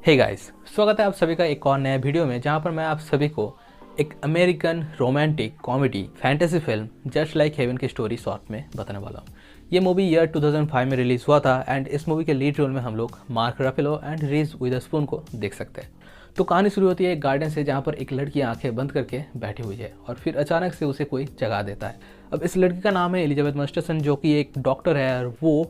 Hey guys, स्वागत है आप सभी का एक और नया वीडियो में जहां पर मैं आप सभी को एक American romantic comedy fantasy film just like heaven की स्टोरी शॉर्ट में बताने वाला हूं। ये मूवी ईयर 2005 में रिलीज हुआ था एंड इस मूवी के लीड रोल में हम लोग मार्क रफेलो एंड रीज विदरस्पून को देख सकते हैं। तो कहानी शुरू होती है एक गार्डन से जहाँ पर एक लड़की आंखें बंद करके बैठी हुई है और फिर अचानक से उसे कोई जगा देता है। अब इस लड़की का नाम है एलिजाबेथ मस्टरसन, जो कि एक डॉक्टर है और वो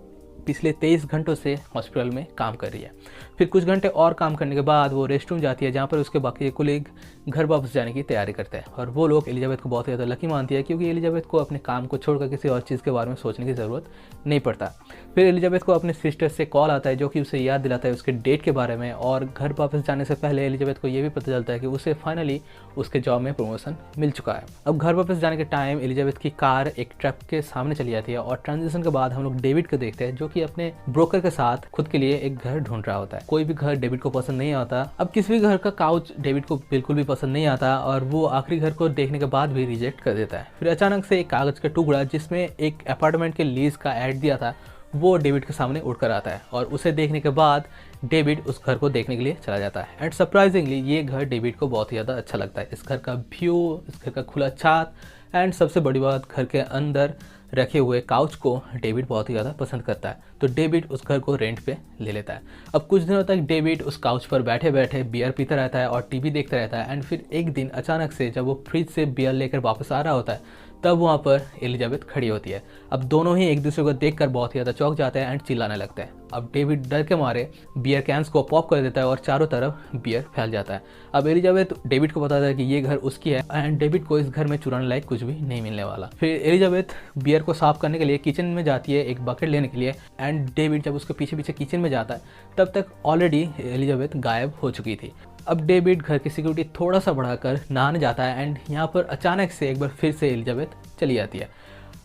पिछले 23 घंटों से हॉस्पिटल में काम कर रही है। फिर कुछ घंटे और काम करने के बाद वो रेस्टरूम जाती है जहाँ पर उसके बाकी कोलीग घर वापस जाने की तैयारी करते हैं और वो लोग एलिजाबेथ को बहुत ज़्यादा लकी मानती है क्योंकि एलिजाबेथ को अपने काम को छोड़कर किसी और चीज़ के बारे में सोचने की ज़रूरत नहीं पड़ता। फिर एलिजाबेथ को अपने सिस्टर से कॉल आता है जो कि उसे याद दिलाता है उसके डेट के बारे में, और घर वापस जाने से पहले एलिजाबेथ को ये भी पता चलता है कि उसे फाइनली उसके जॉब में प्रमोशन मिल चुका है। अब घर वापस जाने के टाइम एलिजाबेथ की कार एक ट्रक के सामने चली जाती है और ट्रांजिशन के बाद हम लोग डेविड को देखते हैं जो कि अपने ब्रोकर के साथ खुद के लिए एक घर ढूंढ रहा होता है। कोई भी घर डेविड को पसंद नहीं आता। अब किसी भी घर का काउच डेविड को बिल्कुल भी पसंद नहीं आता और वो आखिरी घर को देखने के बाद भी रिजेक्ट कर देता है। फिर अचानक से एक कागज का टुकड़ा जिसमें एक अपार्टमेंट के लीज का ऐड दिया था वो डेविड के सामने उड़कर आता है और उसे देखने के बाद डेविड उस घर को देखने के लिए चला जाता है। एंड सरप्राइजिंगली ये घर डेविड को बहुत ही ज़्यादा अच्छा लगता है। इस घर का व्यू, इस घर का खुला छत एंड सबसे बड़ी बात घर के अंदर रखे हुए काउच को डेविड बहुत ही ज़्यादा पसंद करता है। तो डेविड उस घर को रेंट पे ले लेता है। अब कुछ दिनों तक डेविड उस काउच पर बैठे बैठे बियर पीता रहता है और टीवी देखता रहता है। एंड फिर एक दिन अचानक से जब वो फ्रिज से बियर लेकर वापस आ रहा होता है तब वहाँ पर एलिजाबेथ खड़ी होती है। अब दोनों ही एक दूसरे को देखकर बहुत ही ज़्यादा चौंक जाते हैं एंड चिल्लाने लगते हैं। अब डेविड डर के मारे बियर कैंस को पॉप कर देता है और चारों तरफ बियर फैल जाता है। अब एलिजाबेथ डेविड को बताता है कि ये घर उसकी है एंड डेविड को इस घर में चुराने लायक कुछ भी नहीं मिलने वाला। फिर एलिजाबेथ बियर को साफ करने के लिए किचन में जाती है एक बकेट लेने के लिए एंड डेविड जब उसके पीछे पीछे किचन में जाता है तब तक ऑलरेडी एलिजाबेथ गायब हो चुकी थी। अब डेविड घर की सिक्योरिटी थोड़ा सा बढ़ाकर नहाने जाता है एंड यहाँ पर अचानक से एक बार फिर से एलिजाबेथ चली जाती है।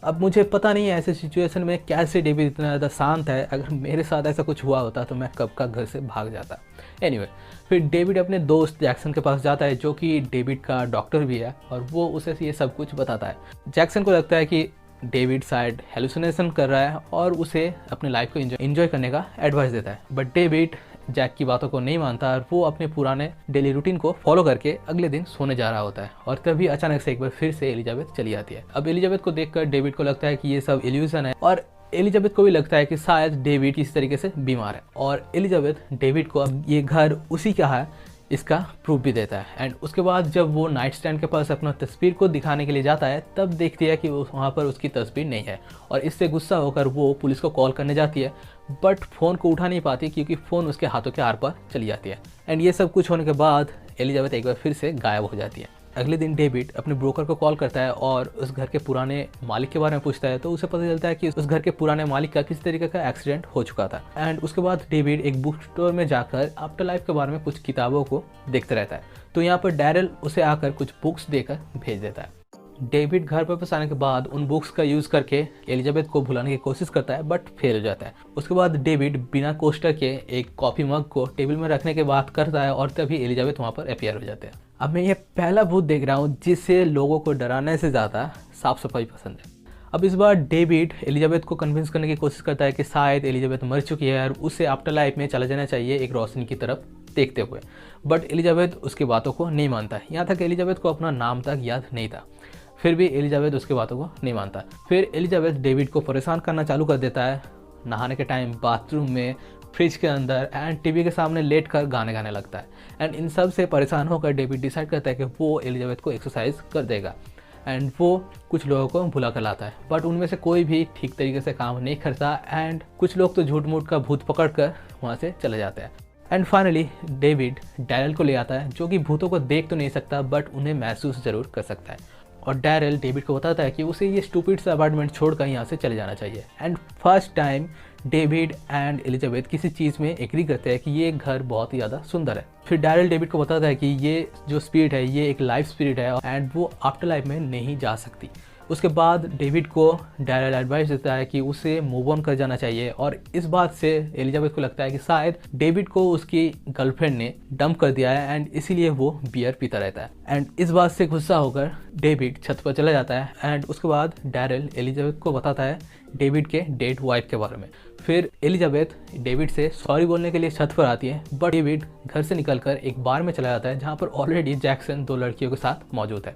अब मुझे पता नहीं है ऐसे सिचुएशन में कैसे डेविड इतना ज़्यादा शांत है। अगर मेरे साथ ऐसा कुछ हुआ होता तो मैं कब का घर से भाग जाता। एनीवे, फिर डेविड अपने दोस्त जैक्सन के पास जाता है जो कि डेविड का डॉक्टर भी है और वो उसे ये सब कुछ बताता है। जैक्सन को लगता है कि डेविड शायद हेलुसिनेशन कर रहा है और उसे अपने लाइफ को एंजॉय करने का एडवाइस देता है। बट डेविड जैक की बातों को नहीं मानता और वो अपने पुराने डेली रूटीन को फॉलो करके अगले दिन सोने जा रहा होता है और तभी अचानक से एक बार फिर से एलिजाबेथ चली जाती है। अब एलिजाबेथ को देखकर डेविड को लगता है कि ये सब इल्यूजन है और एलिजाबेथ को भी लगता है कि शायद डेविड इस तरीके से बीमार है और एलिजाबेथ डेविड को अब ये घर उसी का है इसका प्रूफ भी देता है। एंड उसके बाद जब वो नाइट स्टैंड के पास अपना तस्वीर को दिखाने के लिए जाता है तब देखती है कि वहाँ पर उसकी तस्वीर नहीं है और इससे गुस्सा होकर वो पुलिस को कॉल करने जाती है बट फ़ोन को उठा नहीं पाती क्योंकि फ़ोन उसके हाथों के आर पार चली जाती है। एंड ये सब कुछ होने के बाद एलिजाबेथ एक बार फिर से गायब हो जाती है। अगले दिन डेविड अपने ब्रोकर को कॉल करता है और उस घर के पुराने मालिक के बारे में पूछता है तो उसे पता चलता है कि उस घर के पुराने मालिक का किसी तरीके का एक्सीडेंट हो चुका था। एंड उसके बाद डेविड एक बुक स्टोर में जाकर आफ्टर लाइफ के बारे में कुछ किताबों को देखता रहता है। तो यहाँ पर डैरल उसे आकर कुछ बुक्स देकर भेज देता है। डेविड घर पर वापस आने के बाद उन बुक्स का यूज़ करके एलिजाबेथ को भुलाने की कोशिश करता है बट फेल हो जाता है। उसके बाद डेविड बिना कोस्टर के एक कॉफ़ी मग को टेबल में रखने के बाद करता है और तभी एलिजाबेथ वहाँ पर अपीयर हो जाते हैं। अब मैं ये पहला भूत देख रहा हूँ जिससे लोगों को डराने से ज़्यादा साफ सफाई पसंद है। अब इस बार डेविड एलिजाबेथ को कन्विंस करने की कोशिश करता है कि शायद एलिजाबेथ मर चुकी है और उसे आफ्टर लाइफ में चला जाना चाहिए एक रोशनी की तरफ देखते हुए। बट एलिजाबेथ उसकी बातों को नहीं मानता। यहाँ तक एलिजाबेथ को अपना नाम तक याद नहीं था, फिर भी एलिजाबेथ उसकी बातों को नहीं मानता। फिर एलिजाबेथ डेविड को परेशान करना चालू कर देता है। नहाने के टाइम बाथरूम में, फ्रिज के अंदर एंड टीवी के सामने लेट कर गाने गाने लगता है। एंड इन सब से परेशान होकर डेविड डिसाइड करता है कि वो एलिजाबेथ को एक्सरसाइज कर देगा एंड वो कुछ लोगों को भुला कर लाता है बट उनमें से कोई भी ठीक तरीके से काम नहीं करता एंड कुछ लोग तो झूठ मूठ का भूत पकड़ कर वहाँ से चले जाते हैं। एंड फाइनली डेविड डैरल को ले आता है जो कि भूतों को देख तो नहीं सकता बट उन्हें महसूस जरूर कर सकता है और डैरल डेविड को बताता है कि उसे ये स्टूपिड सा अपार्टमेंट छोड़कर यहाँ से चले जाना चाहिए। And first time David and Elizabeth किसी चीज़ में एग्री करते हैं कि ये घर बहुत ही ज़्यादा सुंदर है। फिर डैरल डेविड को बताता है कि ये जो स्पिरिट है ये एक लाइफ स्पिरिट है एंड वो आफ्टर लाइफ में नहीं जा सकती। उसके बाद डेविड को डैरेल एडवाइस देता है कि उसे मूव ऑन कर जाना चाहिए और इस बात से एलिजाबेथ को लगता है कि शायद डेविड को उसकी गर्लफ्रेंड ने डंप कर दिया है एंड इसीलिए वो बियर पीता रहता है। एंड इस बात से गुस्सा होकर डेविड छत पर चला जाता है एंड उसके बाद डैरेल एलिजाबेथ को बताता है डेविड के डेड वाइफ के बारे में। फिर एलिजाबेथ डेविड से सॉरी बोलने के लिए छत पर आती है, बट डेविड घर से निकलकर एक बार में चला जाता है जहाँ पर ऑलरेडी जैक्सन 2 लड़कियों के साथ मौजूद है।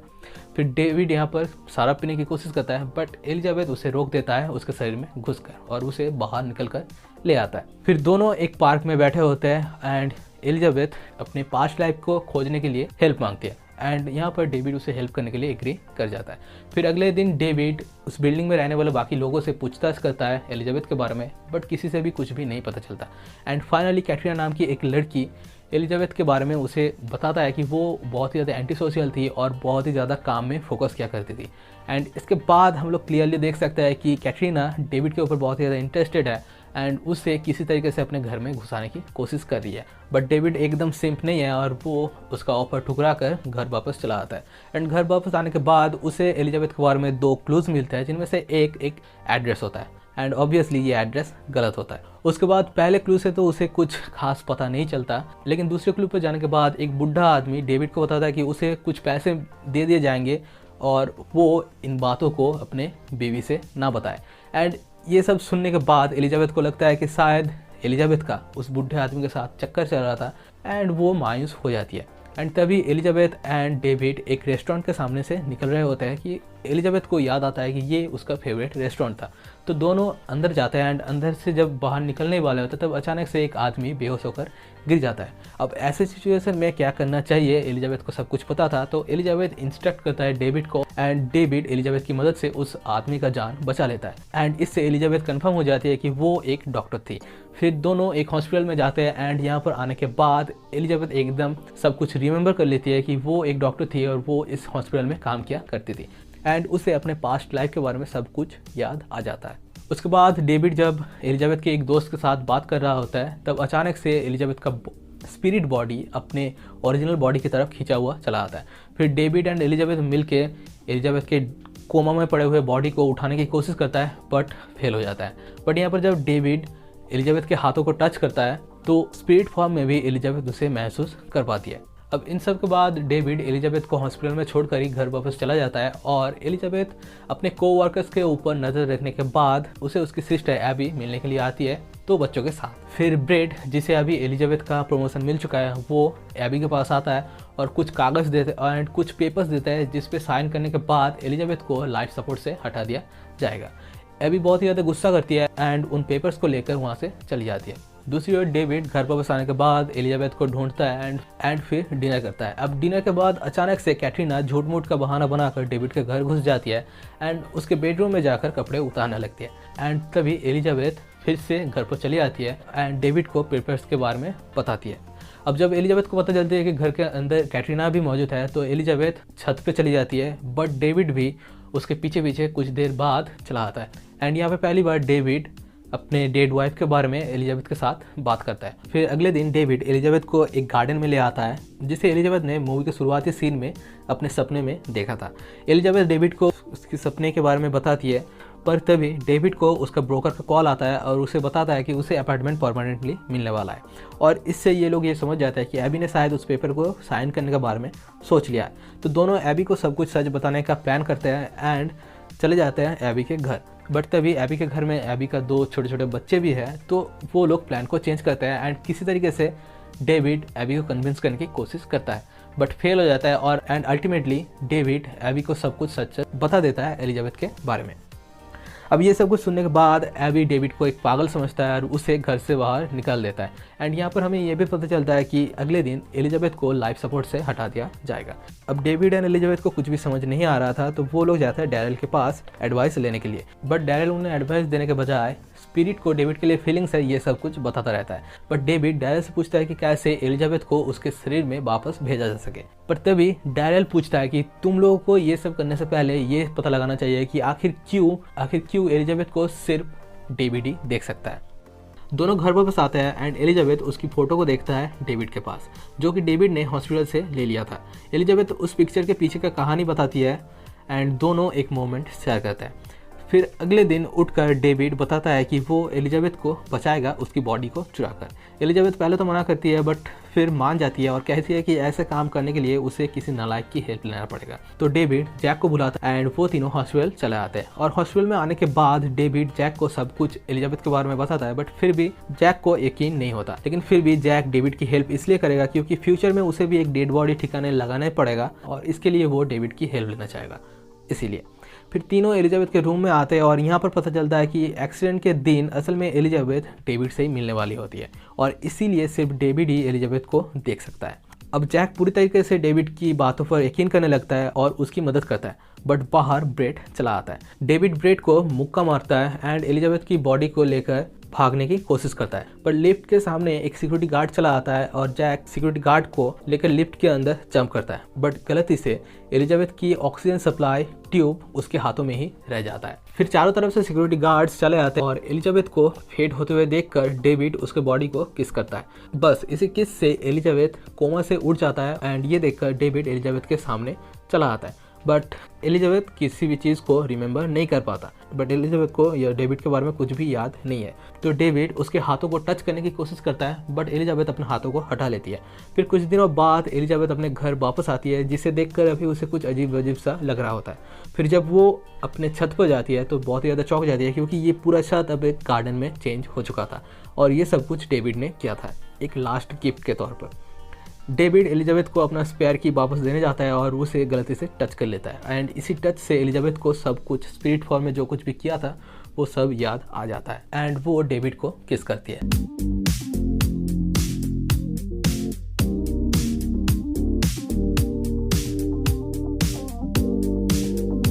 फिर डेविड यहाँ पर शराब पीने की कोशिश करता है, बट एलिजाबेथ उसे रोक देता है उसके शरीर में घुसकर और उसे बाहर निकल कर ले आता है। फिर दोनों एक पार्क में बैठे होते हैं एंड एलिजाबेथ अपने पास्ट लाइफ को खोजने के लिए हेल्प मांगती है एंड यहाँ पर डेविड उसे हेल्प करने के लिए एग्री कर जाता है। फिर अगले दिन डेविड उस बिल्डिंग में रहने वाले बाकी लोगों से पूछताछ करता है एलिजाबेथ के बारे में, बट किसी से भी कुछ भी नहीं पता चलता। एंड फाइनली कैटरीना नाम की एक लड़की एलिजाबेथ के बारे में उसे बताता है कि वो बहुत ही ज़्यादा एंटी सोशल थी और बहुत ही ज़्यादा काम में फोकस किया करती थी। एंड इसके बाद हम लोग क्लियरली देख सकते हैं कि कैटरीना डेविड के ऊपर बहुत ही ज़्यादा इंटरेस्टेड है एंड उसे किसी तरीके से अपने घर में घुसाने की कोशिश कर रही है, बट डेविड एकदम सिंप नहीं है और वो उसका ऑफर ठुकरा कर घर वापस चला आता है। एंड घर वापस आने के बाद उसे एलिजाबेथ के बारे में 2 क्लूज मिलते हैं, जिनमें से एक एड्रेस होता है एंड ऑब्वियसली ये एड्रेस गलत होता है। उसके बाद पहले क्लू से तो उसे कुछ खास पता नहीं चलता, लेकिन दूसरे क्लू पर जाने के बाद एक बुढ़ा आदमी डेविड को बताता है कि उसे कुछ पैसे दे दिए जाएंगे और वो इन बातों को अपने बीवी से ना बताए। एंड ये सब सुनने के बाद एलिजाबेथ को लगता है कि शायद एलिजाबेथ का उस बुढ़े आदमी के साथ चक्कर चल रहा था एंड वो मायूस हो जाती है। एंड तभी एलिजाबेथ एंड डेविड एक रेस्टोरेंट के सामने से निकल रहे होते हैं कि एलिजाबेथ को याद आता है कि ये उसका फेवरेट रेस्टोरेंट था। तो दोनों अंदर जाते हैं एंड अंदर से जब बाहर निकलने वाले होते हैं तब अचानक से एक आदमी बेहोश होकर गिर जाता है। अब ऐसे सिचुएशन में क्या करना चाहिए, एलिजाबेथ को सब कुछ पता था, तो एलिजाबेथ इंस्ट्रक्ट करता है डेविड को एंड डेविड एलिजाबेथ की मदद से उस आदमी का जान बचा लेता है एंड इससे एलिजाबेथ कंफर्म हो जाती है कि वो एक डॉक्टर थी। फिर दोनों एक हॉस्पिटल में जाते हैं एंड यहाँ पर आने के बाद एलिजाबेथ एकदम सब कुछ रिमेंबर कर लेती है कि वो एक डॉक्टर थी और वो इस हॉस्पिटल में काम किया करती थी एंड उसे अपने पास्ट लाइफ के बारे में सब कुछ याद आ जाता है। उसके बाद डेविड जब एलिजाबेथ के एक दोस्त के साथ बात कर रहा होता है तब अचानक से एलिजाबेथ का स्पिरिट बॉडी अपने ओरिजिनल बॉडी की तरफ खींचा हुआ चला आता है। फिर डेविड एंड एलिजाबेथ मिलके एलिजाबेथ के कोमा में पड़े हुए बॉडी को उठाने की कोशिश करता है, बट फेल हो जाता है। बट यहाँ पर जब डेविड एलिजाबेथ के हाथों को टच करता है तो स्पिरिट फॉर्म में भी एलिजाबेथ उसे महसूस कर पाती है। अब इन सब के बाद डेविड एलिजाबेथ को हॉस्पिटल में छोड़कर ही घर वापस चला जाता है और एलिजाबेथ अपने कोवर्कर्स के ऊपर नज़र रखने के बाद उसे उसकी सिस्टर एबी मिलने के लिए आती है 2 बच्चों के साथ। फिर ब्रेड, जिसे अभी एलिजाबेथ का प्रमोशन मिल चुका है, वो एबी के पास आता है और कुछ कागज़ देते एंड कुछ पेपर्स देता है जिस पे साइन करने के बाद एलिजाबेथ को लाइफ सपोर्ट से हटा दिया जाएगा। एबी बहुत ही ज़्यादा गुस्सा करती है एंड उन पेपर्स को लेकर वहाँ से चली जाती है। दूसरी ओर डेविड घर वापस आने के बाद एलिजाबेथ को ढूंढता है एंड फिर डिनर करता है। अब डिनर के बाद अचानक से कैटरीना झूठ मूठ का बहाना बनाकर डेविड के घर घुस जाती है एंड उसके बेडरूम में जाकर कपड़े उतारने लगती है एंड तभी एलिजाबेथ फिर से घर पर चली आती है एंड डेविड को पेपर्स के बारे में बताती है। अब जब एलिजाबेथ को पता चलती है कि घर के अंदर कैटरीना भी मौजूद है तो एलिजाबेथ छत पे चली जाती है, बट डेविड भी उसके पीछे पीछे कुछ देर बाद चला आता है एंड यहाँ पे पहली बार डेविड अपने डेड वाइफ के बारे में एलिजाबेथ के साथ बात करता है। फिर अगले दिन डेविड एलिजाबेथ को एक गार्डन में ले आता है जिसे एलिजाबेथ ने मूवी के शुरुआती सीन में अपने सपने में देखा था। एलिजाबेथ डेविड को उसके सपने के बारे में बताती है, पर तभी डेविड को उसका ब्रोकर का कॉल आता है और उसे बताता है कि उसे अपार्टमेंट परमानेंटली मिलने वाला है और इससे ये लोग ये समझ जाते हैं कि एबी ने शायद उस पेपर को साइन करने के बारे में सोच लिया है। तो दोनों एबी को सब कुछ सच बताने का प्लान करते हैं एंड चले जाते हैं एबी के घर। बट तभी एबी के घर में एबी का 2 छोटे छोटे बच्चे भी हैं, तो वो लोग प्लान को चेंज करते हैं एंड किसी तरीके से डेविड एबी को कन्विंस करने की कोशिश करता है, बट फेल हो जाता है और एंड अल्टीमेटली डेविड एबी को सब कुछ सच बता देता है एलिजाबेथ के बारे में। अब ये सब कुछ सुनने के बाद एबी डेविड को एक पागल समझता है और उसे घर से बाहर निकाल देता है एंड यहाँ पर हमें ये भी पता चलता है कि अगले दिन एलिजाबेथ को लाइफ सपोर्ट से हटा दिया जाएगा। अब डेविड एंड एलिजाबेथ को कुछ भी समझ नहीं आ रहा था तो वो लोग जाते हैं डैरेल के पास एडवाइस लेने के लिए, बट डैरेल उन्हें एडवाइस देने के बजाय स्पिरिट को डेविड के लिए फीलिंग्स है ये सब कुछ बताता रहता है। बट डेविड डैरेल से पूछता है कि कैसे एलिजाबेथ को उसके शरीर में वापस भेजा जा सके। पर तभी डैरेल पूछता है कि तुम लोगों को ये सब करने से पहले ये पता लगाना चाहिए कि आखिर क्यों एलिजाबेथ को सिर्फ डेविड ही देख सकता है। दोनों घर वापस आते हैं एंड एलिजाबेथ उसकी फोटो को देखता है डेविड के पास, जो कि डेविड ने हॉस्पिटल से ले लिया था। एलिजाबेथ उस पिक्चर के पीछे का कहानी बताती है एंड दोनों एक मोमेंट शेयर करते हैं। फिर अगले दिन उठकर डेविड बताता है कि वो एलिजाबेथ को बचाएगा उसकी बॉडी को चुराकर। एलिजाबेथ पहले तो मना करती है बट फिर मान जाती है और कहती है कि ऐसे काम करने के लिए उसे किसी नालायक की हेल्प लेना पड़ेगा। तो डेविड जैक को बुलाता है एंड वो तीनों हॉस्पिटल चले आते हैं। और हॉस्पिटल में आने के बाद डेविड जैक को सब कुछ एलिजाबेथ के बारे में बताता है बट फिर भी जैक को यकीन नहीं होता। लेकिन फिर भी जैक डेविड की हेल्प इसलिए करेगा क्योंकि फ्यूचर में उसे भी एक डेड बॉडी ठिकाने लगाना पड़ेगा और इसके लिए वो डेविड की हेल्प लेना चाहेगा। इसीलिए फिर तीनों एलिजाबेथ के रूम में आते हैं और यहाँ पर पता चलता है कि एक्सीडेंट के दिन असल में एलिजाबेथ डेविड से ही मिलने वाली होती है और इसीलिए सिर्फ डेविड ही एलिजाबेथ को देख सकता है। अब जैक पूरी तरीके से डेविड की बातों पर यकीन करने लगता है और उसकी मदद करता है बट बाहर ब्रेट चला आता है। डेविड ब्रेट को मुक्का मारता है एंड एलिजाबेथ की बॉडी को लेकर भागने की कोशिश करता है पर लिफ्ट के सामने एक सिक्योरिटी गार्ड चला आता है और जैक सिक्योरिटी गार्ड को लेकर लिफ्ट के अंदर जंप करता है बट गलती से एलिजाबेथ की ऑक्सीजन सप्लाई ट्यूब उसके हाथों में ही रह जाता है। फिर चारों तरफ से सिक्योरिटी गार्ड्स चले आते हैं और एलिजाबेथ को फेड होते हुए देखकर डेविड उसके बॉडी को किस करता है। बस इसी किस से एलिजाबेथ कोमा से उठ जाता है एंड ये देखकर डेविड एलिजाबेथ के सामने चला आता है बट एलिजाबेथ किसी भी चीज़ को रिमेंबर नहीं कर पाता। बट एलिजाबेथ को या डेविड के बारे में कुछ भी याद नहीं है। तो डेविड उसके हाथों को टच करने की कोशिश करता है बट एलिजाबेथ अपने हाथों को हटा लेती है। फिर कुछ दिनों बाद एलिजाबेथ अपने घर वापस आती है जिसे देखकर अभी उसे कुछ अजीब अजीब सा लग रहा होता है। फिर जब वो अपने छत पर जाती है तो बहुत ही ज़्यादा चौंक जाती है क्योंकि ये पूरा छत अब एक गार्डन में चेंज हो चुका था और ये सब कुछ डेविड ने किया था एक लास्ट गिफ्ट के तौर पर। डेविड एलिजाबेथ को अपना स्पेयर की वापस देने जाता है और उसे गलती से टच कर लेता है एंड इसी टच से एलिजाबेथ को सब कुछ स्पिरिट फॉर्म में जो कुछ भी किया था वो सब याद आ जाता है एंड वो डेविड को किस करती है।